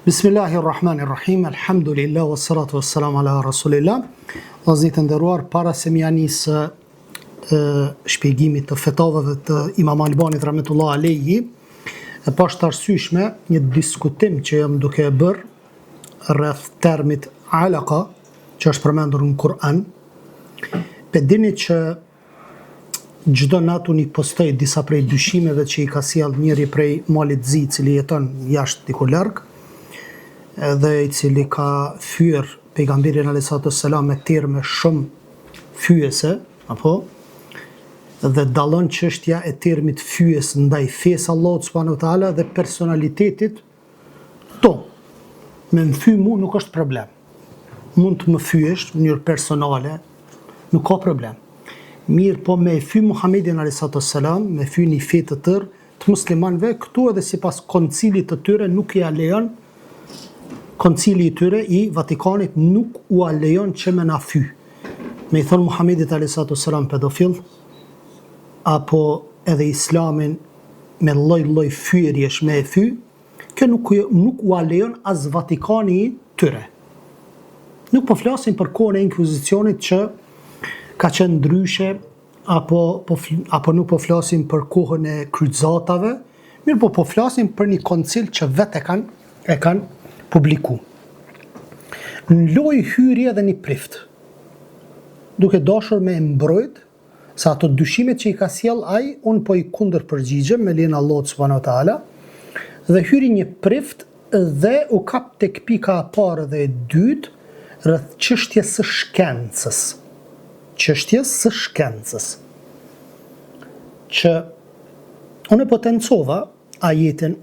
Bismillahirrahmanirrahim, alhamdulillah, wassalatu wassalamu ala rasulillah. Vëllezër të nderuar, para se më janisë shpjegimit të fetavave të Imam Albanit rahmetullah alayhi, e pashtë arsyeshme një diskutim që jam duke e bërë rreth termit alaqa, që është përmendur në Kur'an. Pe dini që çdo natë unë i postoj disa prej dyshimeve që i ka sjell njëri prej malit zi, cili jeton jashtë diku larg, dhe i cili ka fyer pejgamberin a.s. me terme shumë fyese, apo, dhe dallon çështja e termit fyes ndaj fesë Allahut subhanahu wa taala dhe personalitetit to. Me më fy mu nuk është problem. Mund të më fyesh në mënyrë personale, nuk ka problem. Mirë, po me fy Muhamedit a.s., me fy një fe të tërë të muslimanëve, këtu edhe sipas koncilit të tyre nuk i lejon, koncili i tyre i Vatikanit nuk u lejon që me na fy. Me i thonë Muhamedit a.s. pedofil, apo edhe Islamin me lloj fyerjesh me e fy, kjo nuk u lejon as Vatikani i tyre. Nuk po flasim për kohën e inkvizicionit që ka qenë ndryshe, apo nuk po flasim për kohën e kryqëzatave, mirë po flasim për një koncil që vetë e kanë publiku. Në loj hyrje dhe një prift, duke dashur me mbrojt, sa ato dyshimet që i ka sjell ai, unë po i kundër përgjigjem me lejen e Allahut subhanahu wa taala, dhe hyri një prift dhe u kap tek pika e parë dhe e dytë rreth çështjes së shkencës. Çështjes së shkencës. Që unë potencova ajetin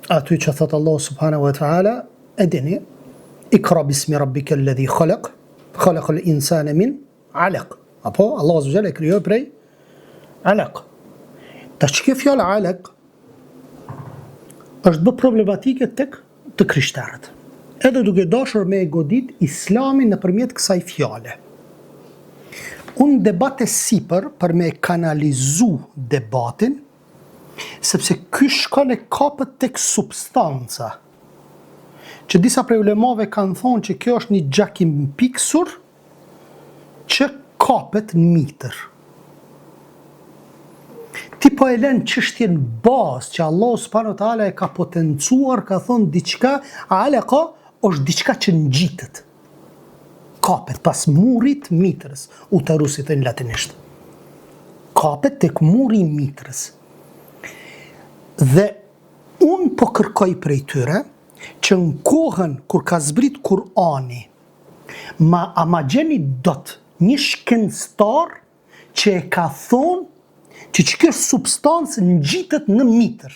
aty që thot Allah subhanahu wa taala, e dini, ikra bismi rabbika alladhi khalaq, khalaqal insana min alaq. Apo Allah azza wa jalla e krijoi prej alaq. Tash kjo fjalë alaq është bë problematike tek të krishterët. Edhe duke dashur me e godit Islamin nëpërmjet kësaj fjale. Unë debate sipër për me kanalizu debatin, sepse ky shkon e kapet tek substanca. Që disa prej ulemave kanë thonë që kjo është një gjakim piksur që kapet në mitër. Ti po e lën çështjen bazë që Allah subhanahu wa taala e ka potencuar, ka thonë diçka, alaqa është diçka që ngjitet. Kapet pas murit mitrës, uterusit në latinisht. Kapet tek muri i mitrës. Dhe unë po kërkoj prej tyre që në kohën kur ka zbrit Kur'ani, ma gjeni dot një shkencëtar që e ka thonë që kjo substancë ngjitet në mitër.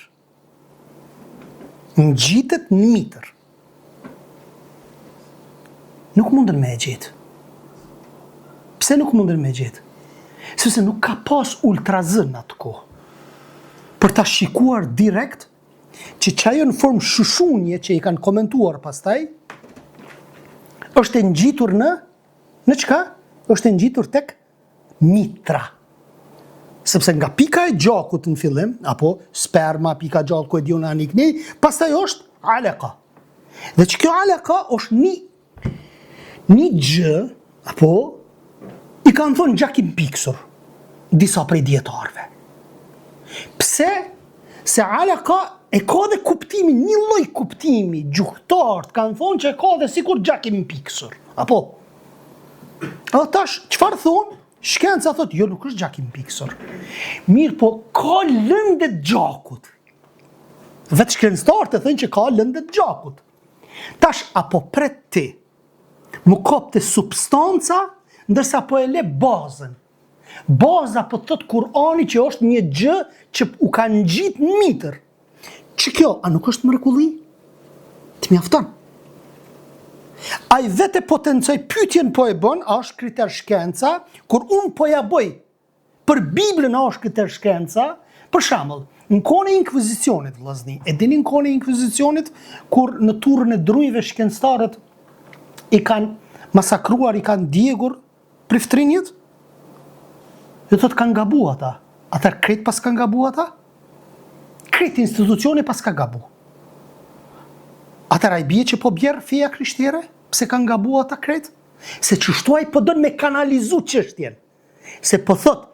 Ngjitet në mitër. Nuk mundën me e gjetë. Pse nuk mundën me e gjetë? Sepse nuk ka pas ultrazën atë kohë. Për ta shikuar direkt që ajo në formë shushunje që i kanë komentuar pastaj, është e ngjitur në çka? Është e ngjitur tek mitra. Sepse nga pika e gjakut në fillim, apo sperma, pika e gjakut, ku e diun anikni, pastaj është alaqa. Dhe që kjo alaqa është një gjë, apo i kanë thonë gjakim piksur disa prej dietarëve. Pse? Se alaqa e ka dhe kuptimi, një lloj kuptimi, gjuhtarët kanë thonë që e ka dhe sikur gjakim piksur. Apo? A tash, çfarë thonë? Shkenca thotë, jo nuk është gjakim piksur. Mirë po, ka lëndet gjakut. Vetë shkencëtarët e thënë që ka lëndet gjakut. Tash, apo pret ti, mu kapte substanca, ndërsa po e le bazën. Baza po thot Kur'ani që është një gjë që u ka ngjit në mitër. Që kjo, a nuk është mrekulli? Të mjafton. Ai vetë potencoj pyetjen po e bën, a është kriter shkenca, kur unë po ja bëj për Biblën a është kriter shkenca, për shembull, në kohën e inkvizicionit, vllazni, e dini në kohën e inkvizicionit kur në turrën e drujve shkencëtarët i kanë masakruar, i kanë djegur priftrinjët? Dhe thot kanë gabu ata. Ata krejt pas kanë gabu ata? Krejt institucioni pas ka gabu. Atëra i bie që po bjerë feja krishtere? Pse kanë gabuar ata kretë? Se qështuaj po dënë me kanalizu çështjen. Se po thot,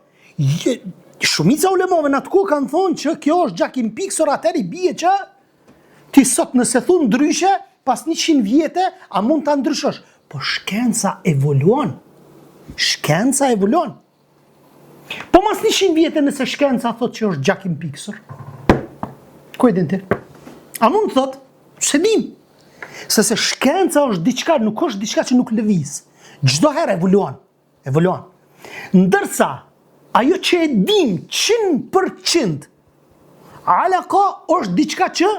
shumica ulemove në atë ku kanë thonë që kjo është gjakim piksor, atëri bie që ti sot nëse thunë ndryshe, pas 100 vjete, a mund të ndryshosh. Po shkenca evoluon. Shkenca evoluon. Po mas 100 vjete nëse shkenca thot që është gjakim piksor. Ku e din ti? A mund të thot? Se dim. Se shkenca është diçka, nuk është diçka që nuk lëviz. Çdo herë evoluon. Evoluon. Ndërsa, ajo që e dim 100%, alaka është diçka që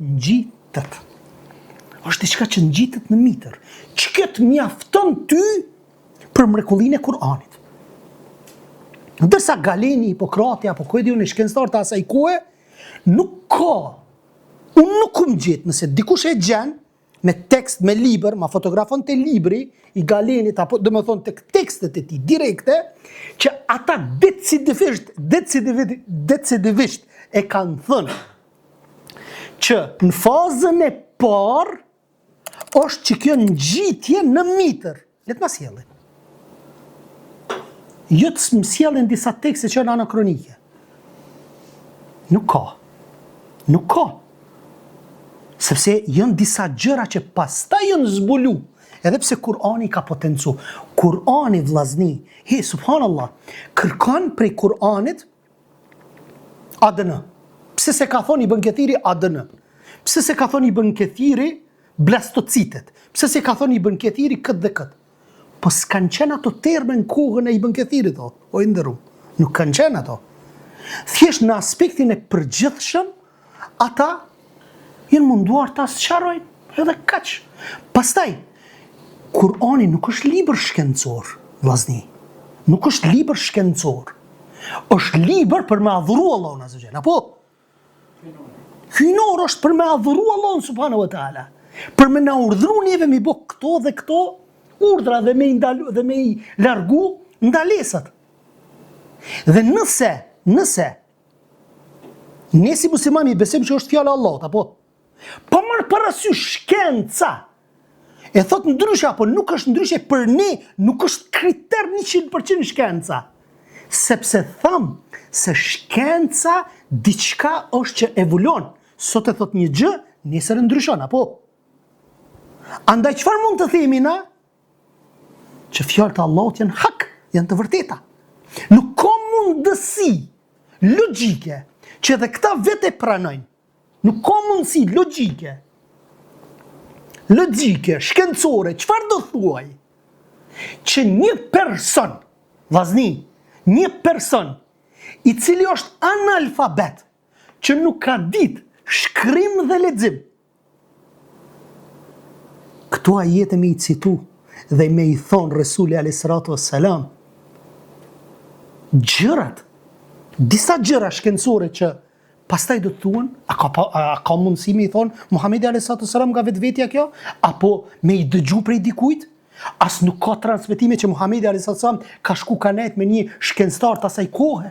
ngjitet. Është diçka që ngjitet në mitër. Që këtë mjafton ty për mrekullinë e Kur'anit. Ndërsa Galeni, Hipokrati, apo ku e diun e shkencëtar të asaj kohe, nuk ka. Unë nuk më gjetë, nëse dikush e gjen, me tekst, me libër, ma fotografon të libri i Galenit, apo dhe me thonë të tekstet e ti direkte, që ata decidivisht e kanë thënë që në fazën e parë është që kjo ngjitje në mitër. Letë ma sjellin. Jo të më sjellin disa tekste që janë anakronike. Nuk ka. Nuk ka. Sepse janë disa gjëra që pastaj janë zbulu, edhe pse Kur'ani ka potencu. Kur'ani vllazni, subhanallah, kërkon prej Kur'anit ADN. Pse se ka thonë Ibn Kathiri ADN? Pse se ka thonë Ibn Kathiri blastocitet? Pse se ka thonë Ibn Kathiri këtë dhe këtë? Po s'kan qenë ato terme në kohën e Ibn Kathirit, o i ndërum. Nuk kanë qenë ato. Thjesht në aspektin e përgjithshëm, ata jenë munduar ta sqarojnë edhe kaq. Pastaj, Kur'ani nuk është libër shkencor, vllazni. Nuk është libër shkencor. Është libër për me adhuru Allahun azza wa jalla. Apo? Hynor është për me adhuru Allahun subhanahu wa taala. Për me na urdhëru neve mi bë këto dhe këto urdhra dhe me ndalu dhe me i largu ndalesat. Dhe nëse ne si muslimani besojmë që është fjala e Allahut, apo po marr parasysh shkenca e thot ndryshe apo nuk është ndryshe, për ne nuk është kriter 100% shkenca. Sepse tham se shkenca diçka është që evoluon. Sot e thot një gjë, nesër e ndryshon, apo? Andaj çfarë mund të themi na? Që fjalët e Allahut janë hak, janë të vërteta. Nuk ka mundësi logjike që edhe këta vetë e pranojnë. Nuk ka mundësi logjike, shkencore, çfarë do thuaj? Që një person, vllazni, një person i cili është analfabet, që nuk ka ditë shkrim dhe lexim, këto ajete me i citu dhe me i thonë Resuli a.s. Gjërat, disa gjëra shkencore që pastaj do të thuan, a ka mundësi me i thonë Muhamedi a.s. nga vetvetja kjo, apo me i dëgju prej dikujt? As nuk ka transmetime që Muhamedi a.s. ka shku kanet me një shkencëtar të asaj kohe.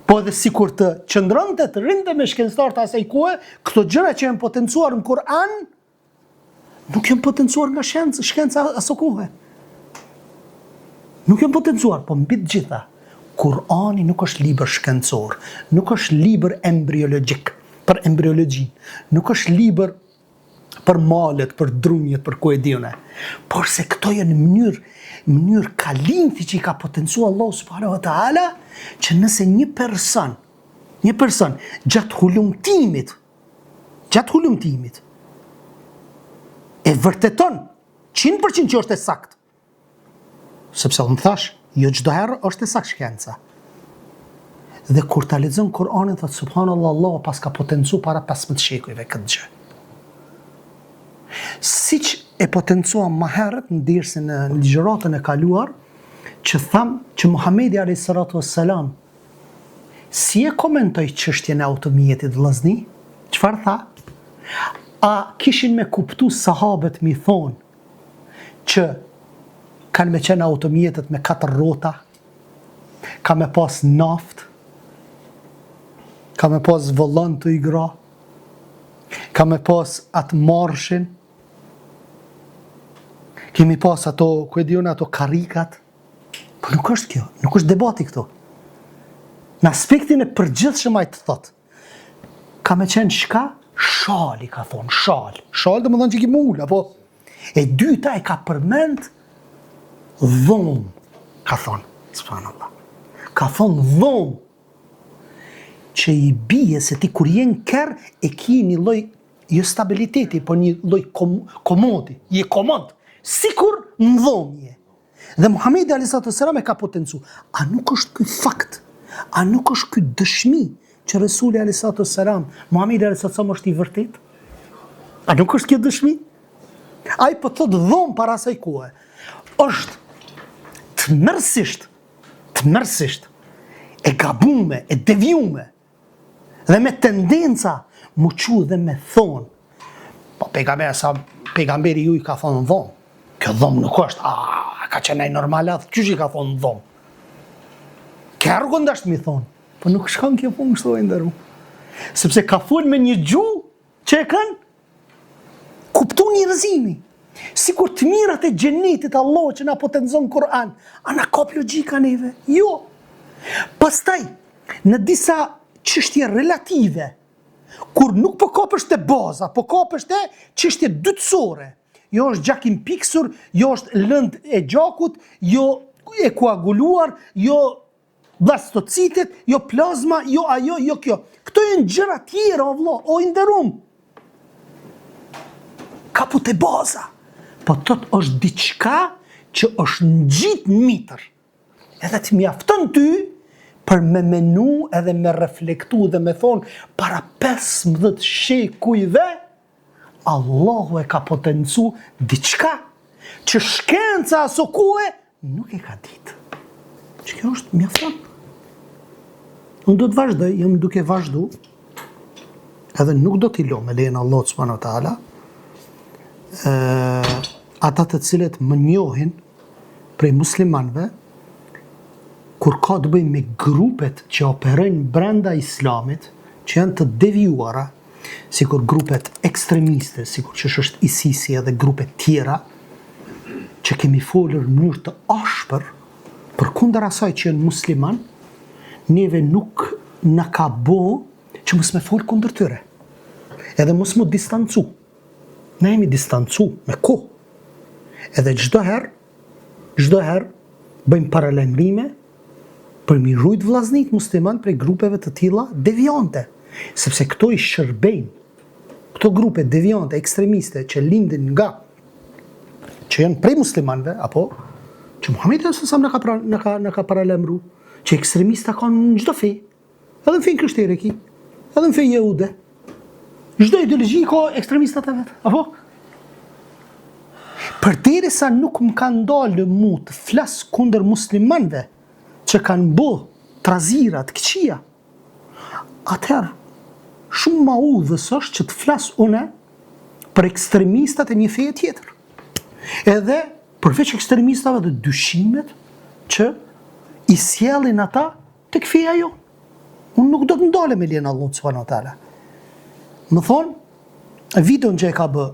Po edhe sikur të qëndronte të rinte me shkencëtar të asaj kohe, këto gjëra që janë potencuar në Kur'an, nuk janë potencuar nga shkenca aso kohe. Nuk janë potencuar, po mbi të gjitha. Kur'ani nuk është libër shkencor, nuk është libër embriologjik, për embriologjinë, nuk është libër për malet, për drunjet, për ku e diune. Por se këto janë në mënyrë kalimti që i ka potencuar Allah subhanahu wa taala, që nëse një person gjatë hulumtimit e vërteton 100% që është e sakt, sepse unë thash, jo çdo herë është e sakt shkenca. Dhe kur ta lexon Kur'anin thot subhanallahu, Allah pas ka potencu para 15 shekujve këtë gjë. Siç e potencua më herët në dersën në ligjëratën e kaluar, që tham që Muhamedi a.s. si e komentoi çështjen e automjetit vllazni? Çfarë tha? A kishin me kuptu sahabët mi thonë që kanë me qenë automjetet me 4 rrota, ka me pas naft, ka me pas volant të i gra, ka me pas atë marshin, kemi pas ato, ku e dione, ato karikat, po nuk është kjo, nuk është debati këto. Në aspektin e përgjithshëm ai të thot, ka me qenë shka? Shali, ka thonë, shal. Shal dhe më thonë që ki mullë, apo? E dyta e ka përmend dhomë, ka thonë, subhanallah. Ka thonë dhomë, që i bie se ti kur jenë kërë, e ki një loj, jo stabiliteti, po një loj komodi, je komod, sikur në dhomë je. Dhe Muhamedi a.s. e ka potencu. A nuk është ky fakt? A nuk është ky dëshmi që Resuli a.s. Muhamedi a.s. është i vërtet? A nuk është kjo dëshmi? Ai po thot dhomë para asaj kohe. Është të mërsisht, e gabume, e devijume, dhe me tendenca mu qu dhe me thonë. Po pejgamberi ju i ka thonë dhomë. Kjo dhomë nuk është, ka qenë ai normalat, qysh i ka thonë dhomë. Kërgo ndasht mi thonë, po nuk shkon kjo punë kështu e ndërmu. Sepse ka folë me një gjuhë që e kanë kuptu një rëzimi. Sikur të mirat e gjenetit Allah që na potenzon Kur'an, a na kop logjika neve? Jo. Pastaj, në disa çështje relative, kur nuk po kopësht e baza, po kopësht e çështje dytësore, jo është gjak i mpiksur, jo është lënd e gjakut, jo e koaguluar, jo blastocitet, jo plazma, jo ajo, jo kjo. Këto janë gjëra tjera, o vëlla, o i nderuam. Kaput e baza. Po tot është diçka që është ngjit mitër. Edhe të mjafton ty për me menu edhe me reflektu dhe me thonë para 15 shekujve Allahu e ka potencu diçka që shkenca aso kohë nuk e ka ditë. Që kjo është mjafton. Unë do të vazhdoj, jam duke vazhdu, edhe nuk do t'i lo me lejnë Allah subhanahu wa taala, ata të cilët më njohin prej muslimanve, kur ka të bëjmë me grupet që operojnë brenda islamit, që janë të devijuara, sikur grupet ekstremiste, sikur që është ISIS-i edhe grupet tjera, që kemi folur në mënyrë të ashpër, përkundër asaj që janë musliman, neve nuk na ka bo që mos me folë kundër tyre. Edhe mos mu distancu. Ne jemi distancu me kohë. Edhe çdo herë bëjmë paralajmërime për mi rujt vllaznit musliman prej grupeve të tilla devijante, sepse këto i shërbejnë, këto grupe devijante, ekstremiste që lindin nga që janë prej muslimanve, apo që Muhamedi na ka paralajmëru, që ekstremista kanë në çdo fe, edhe në fenë krishtere ki, edhe në fenë jehude, çdo ideologji ka ekstremistat e vet, apo? Përderisa nuk më kanë dalë mu të flas kundër muslimanve që kanë bë trazira të këqija, atëherë shumë ma udhës është që të flas une për ekstremistat e një feje tjetër. Edhe përveç ekstremistave dhe dyshimet që i sjellin ata tek feja jo. Unë nuk do të ndale me lejen Allah subhanahu wa taala. Më thonë, videon që e ka bë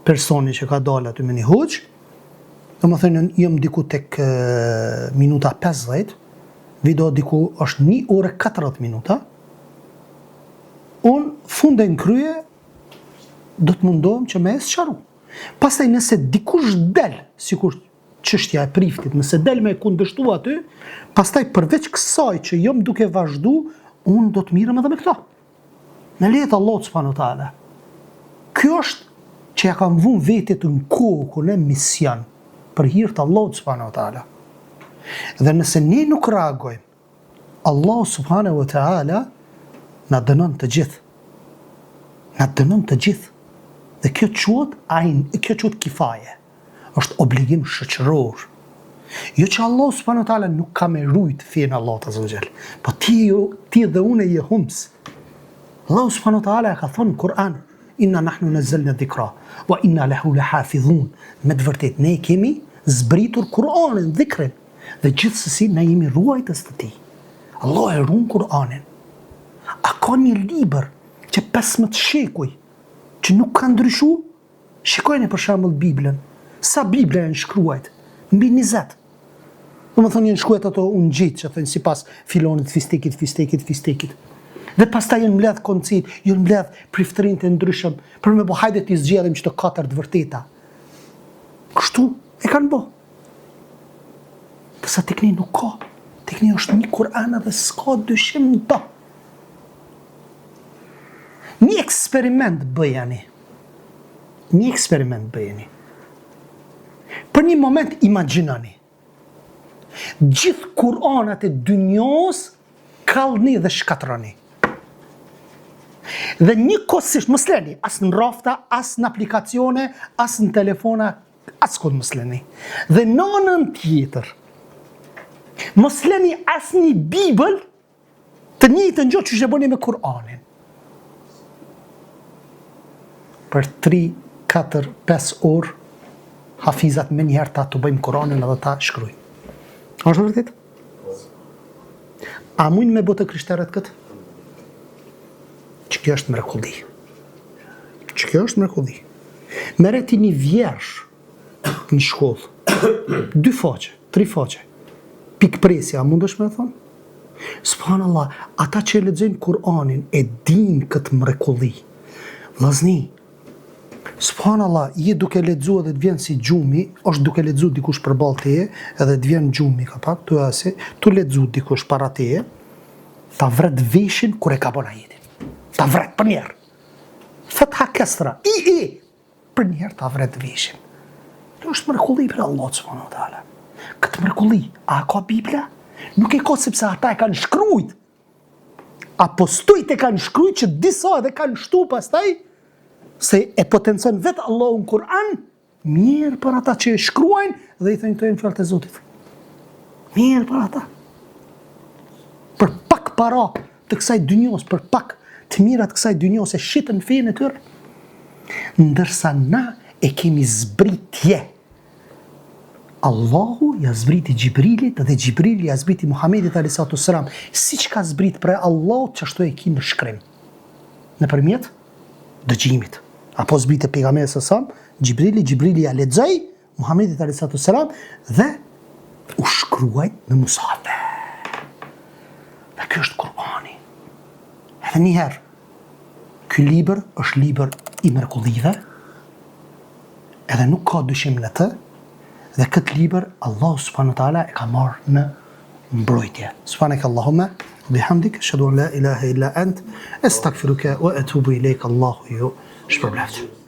personi që ka dalë aty me një hoxh, do më thënë jam diku tek minuta 50, video diku është 1 orë 40 minuta, unë funde në krye, do të mundohem që me e sqaru. Pastaj nëse dikush del, sikur çështja e priftit, nëse del me kundërshtu aty, pastaj përveç kësaj që jam duke vazhdu, unë do të mirëm edhe me këta. Në lejet Allah subhanahu wa taala. Kjo është që ja kam vënë vetet në kokën e mision për hir të Allahut subhanahu wa taala. Dhe nëse ne nuk reagojmë, Allah subhanahu wa taala na dënon të gjithë. Na dënon të gjithë. Dhe kjo quhet kifaje. Është obligim shoqëror. Jo që Allah subhanahu wa taala nuk ka me rujt fenë Allahut azza wa jall, po ti dhe unë je hums. Allah subhanahu wa taala ka thonë në Kur'an, inna nahnu nazzalna dhikra wa inna lahu lahafizun. Me të vërtetë ne kemi zbritur Kur'anin, dhikrin, dhe gjithsesi ne jemi ruajtës të tij. Allah e ruan Kur'anin. A ka një libër që 15 shekuj që nuk ka ndryshu, shikojni për shembull Biblën. Sa Bibla janë shkruajt? Mbi 20. Do më thonë janë shkruajt ato unë gjitë që thënë sipas filonit fistekit. Dhe pastaj janë mbledh koncept, janë mbledh priftërinë të ndryshëm për me bo hajde t'i zgjedhim çdo 4 të vërteta. Kështu e kanë bo. Përsa tek ne nuk ka. Tek ne është një Kur'an dhe s'ka dyshim në to. Një eksperiment bëjani. Për një moment imagjinoni. Gjithë Kur'anat e dynjos kallni dhe shkatroni. Dhe një kohësisht mos leni as në rafta, as në aplikacione, as në telefona, as kur mos leni. Dhe në anën tjetër, mos leni as një Bibël të njëjtën gjë që bëni me Kur'anin. Për 3, 4, 5 orë, hafizat me njëherë ta të bëjmë Kur'anin edhe ta shkruajmë. A është vërtet? A mujnë me botë krishterët këtë? Që kjo është mrekulli. Mereti një vjersh në shkollë, 2 faqe, 3 faqe, pikpresja, a mundesh me thonë? Subhanallah, ata që e lexojnë Kur'anin e dinë këtë mrekulli. Vllazni, subhanallah, je duke lexuar dhe të vjen si gjumi, është duke lexuar dikush përballë teje, edhe të vjen gjumi ka pak, tu lexuar dikush para teje, ta vret veshin kur e ka bën ajetin. Ta vret për njerë. Fatha kesra, për njerë ta vret veshin. Kjo është mrekulli për Allah subhanahu wa taala. Këtë mrekulli, a ka Bibla? Nuk e ka sepse ata e kanë shkrujt. Apostujt e kanë shkrujt që disa edhe kanë shtu pastaj, se e potencon vetë Allahu në Kur'an, mirë për ata që e shkruajnë dhe i thënë të e në fjallët e Zotit. Mirë për ata. Për pak para të kësaj dynjos, për pak të mirat kësaj dynjos e shitën fejnë e tërë, ndërsa na e kemi zbritje. Allahu ja zbriti Gjibrilit dhe Gjibrili ja zbriti Muhamedit a.s. Si që ka zbrit për Allahu që ashtu e ki në shkrim. Në përmjet dëgjimit. Apo zbriti pejgamberi s.a.s. Gjibrili ja lexoi Muhamedit a.s. dhe u shkruajt në mushafe. Dhe kjo është Kur'ani. Edhe njëherë, ky libër është libër i mrekullive, edhe nuk ka dyshim në të, dhe këtë libër Allahu subhanahu wa taala e ka marrë në mbrojtje. Subhanaka Allahumma bihamdik, ashhadu an la ilaha illa ant, astaghfiruka wa atubu ilayk. Allahu ju shpërbleft.